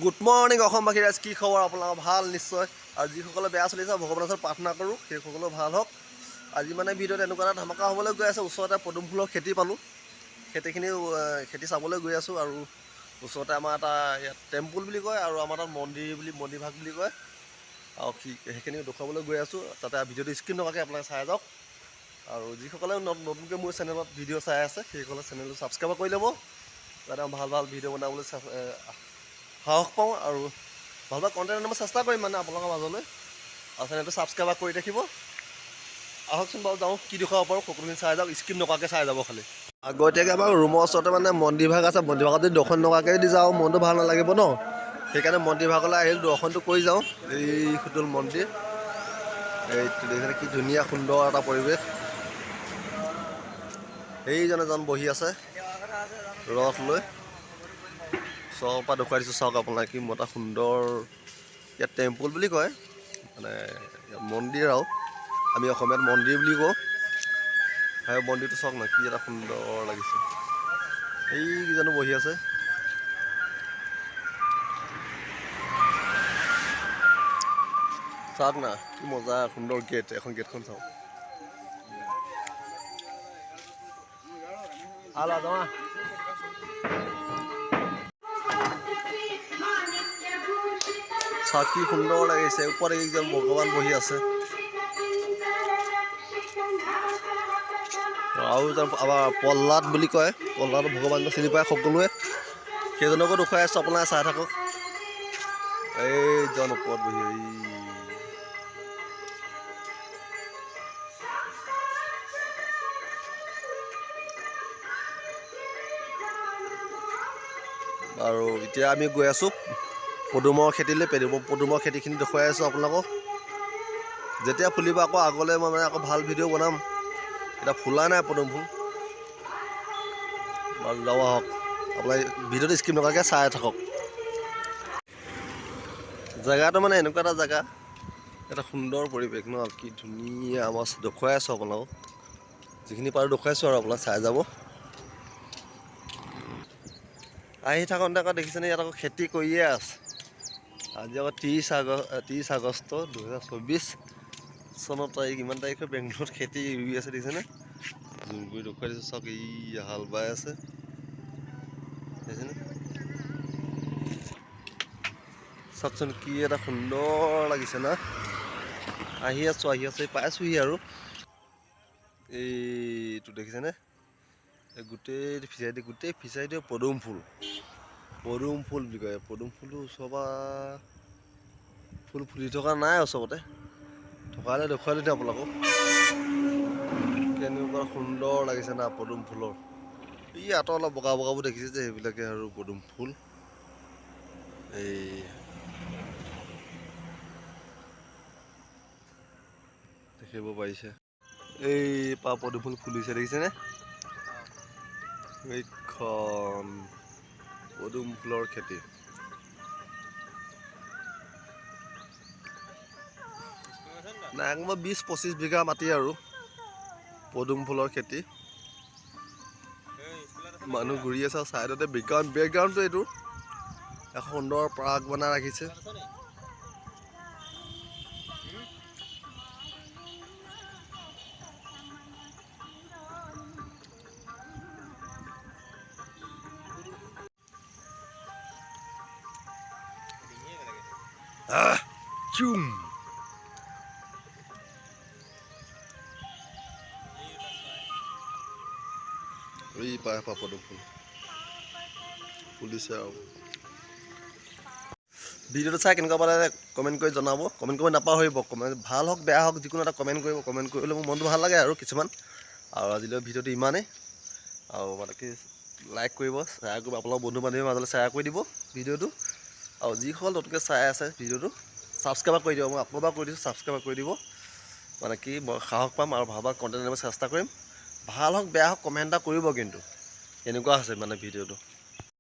Good morning অসমবাসী ৰাইজ, কি খবৰ? আপোনালোকৰ ভাল নিশ্চয়। আৰু যিসকলে বেয়া চলিছে ভগৱানৰ ওচৰত প্ৰাৰ্থনা কৰোঁ সেইসকলেও ভাল হওক। আজি মানে ভিডিঅ'ত এনেকুৱা এটা ধামাকা হ'বলৈ গৈ আছে। ওচৰতে পদুম ফুলৰ খেতি পালোঁ, খেতি চাবলৈ গৈ আছোঁ। আৰু ওচৰতে আমাৰ এটা ইয়াত টেম্পুল বুলি কয় আৰু আমাৰ তাত মন্দিৰ ভাগ বুলি কয়। আৰু সেইখিনি দেখুৱাবলৈ গৈ আছোঁ। তাতে ভিডিঅ'টো স্ক্ৰীন নকৰাকৈ আপোনালোকে চাই যাওক। আৰু যিসকলে নতুনকৈ মোৰ চেনেলত ভিডিঅ' চাই আছে সেইসকলে চেনেলটো ছাবস্ক্ৰাইব কৰি ল'ব, যাতে ভাল ভাল ভিডিঅ' বনাবলৈ সাহস পাওঁ আৰু ভাল ভাল কণ্টেণ্ট আনিব চেষ্টা কৰিম মানে আপোনালোকৰ মাজলৈ। আৰু চেনেলটো ছাবস্ক্ৰাইব কৰি ৰাখিব। আহকচোন বাৰু যাওঁ, কি দেখুৱাব পাৰোঁ সকলোখিনি চাই যাওক, স্ক্ৰীন নকৰাকৈ চাই যাব খালি। আগতীয়াকৈ আমাৰ ৰুমৰ ওচৰতে মানে মন্দিৰ ভাগ আছে। মন্দিৰ ভাগত যদি দৰ্শন নকৰাকৈ যদি যাওঁ মনটো ভাল নালাগিব ন। সেইকাৰণে মন্দিৰ ভাগলৈ আহিলোঁ, দৰ্শনটো কৰি যাওঁ। এই সুতুল মন্দিৰ, এইটো দেখিছেনে কি ধুনীয়া সুন্দৰ এটা পৰিৱেশ। সেইজন এজন বহি আছে ৰথ লৈ। চবৰ পৰা দেখুৱাই দিছোঁ, চাওক আপোনাক কি এটা সুন্দৰ, ইয়াত টেম্পুল বুলি কয় মানে মন্দিৰ, আৰু আমি অসমীয়াত মন্দিৰ বুলি কওঁ। সেই মন্দিৰটো চাওক না, কি এটা সুন্দৰ লাগিছে। এইকেইজনো বহি আছে। চাওক না কি মজা সুন্দৰ গেট, এখন গেটখন চাওক। চাওক কি সুন্দৰ লাগিছে, ওপৰত এইজন ভগৱান বহি আছে। আৰু এজন আমাৰ প্ৰহ্লাদ বুলি কয়, প্ৰহ্লাদ ভগৱানক চিনি পায় সকলোৱে, সেইজনকো দেখুৱাই আছোঁ, আপোনালোকে চাই থাকক। এইজন ওপৰত বহি আৰু এতিয়া আমি গৈ আছোঁ পদুমৰ খেতিলৈ। পদুমৰ খেতিখিনি দেখুৱাই আছোঁ আপোনালোকক। যেতিয়া ফুলিব আকৌ আগলৈ মই মানে আকৌ ভাল ভিডিঅ' বনাম। এতিয়া ফুলা নাই পদুম ফুল। বাৰু যাওঁ আহক, আপোনালোকে ভিডিঅ'টো স্কিপ নকৰাকৈ চাই থাকক। জেগাটো মানে এনেকুৱা এটা জেগা, এটা সুন্দৰ পৰিৱেশ ন, কি ধুনীয়া। আমাৰ দেখুৱাই আছোঁ আপোনালোকক, যিখিনি পাৰোঁ দেখুৱাইছোঁ আৰু আপোনালোকে চাই যাব। আহি থাকোঁতে আকৌ দেখিছেনে ইয়াত আকৌ খেতি কৰিয়ে আছে। আজি আকৌ 30 আগষ্ট 2024 চনৰ তাৰিখ, ইমান তাৰিখে বেংগলোৰত খেতি ৰুই আছে দেখিছেনে। জুম কৰি দেখুৱাই দিছোঁ, চাওক এই হাল বাই আছে দেখিছেনে। চাওকচোন কি এটা সুন্দৰ লাগিছে না। আহি আছোঁ পাইছোঁহি আৰু এইটো দেখিছেনে, গোটেই ফিচাৰীটো পদুম ফুল বুলি কয়। পদুম ফুলটো ওচৰৰ পৰা ফুল ফুলি থকা নাই, ওচৰতে থকা হ'লে দেখুৱাই দিওঁ আপোনালোকক। কেনেকুৱা সুন্দৰ লাগিছে না পদুম ফুলৰ। এই আঁতৰ অলপ বগাবোৰ দেখিছে যে, সেইবিলাকে আৰু পদুম ফুল। এই দেখিব পাৰিছে, এই পদুম ফুল ফুলিছে দেখিছেনে। এইখন পদুম ফুলৰ খেতি। নাই কমেও 20-25 বিঘা মাটি আৰু পদুম ফুলৰ খেতি। মানুহ ঘূৰি আছে, ছাইডতে বেকগ্ৰাউণ্ডটো এইটো এখন সুন্দৰ পাৰ্ক বনাই ৰাখিছে। এই পায় পদুম ফুল ফুলিছে। আৰু ভিডিঅ'টো চাই কেনেকুৱা পালে কমেণ্ট কৰি জনাব। কমেণ্ট কৰিব নাপাহৰিব। ভাল হওক বেয়া হওক যিকোনো এটা কমেণ্ট কৰিব। কমেণ্ট কৰিলে মোৰ মনটো ভাল লাগে আৰু কিছুমান। আৰু আজিলৈ ভিডিঅ'টো ইমানেই। আৰু মানে কি লাইক কৰিব, শ্বেয়াৰ কৰিব, আপোনালোকৰ বন্ধু বান্ধৱীৰ মাজলৈ শ্বেয়াৰ কৰি দিব ভিডিঅ'টো। আৰু যিসকল নতুনকৈ চাই আছে ভিডিঅ'টো ছাবস্ক্ৰাইব কৰি দিব। মই আকৌ এবাৰ কৈ দিছোঁ, ছাবস্ক্ৰাইব কৰি দিব। মানে কি মই সাহস পাম আৰু ভাল ভাল কণ্টেণ্ট আনিব চেষ্টা কৰিম। ভাল হওক বেয়া হওক কমেণ্ট এটা কৰিব, কিন্তু এনেকুৱা হৈছে মানে ভিডিঅ'টো।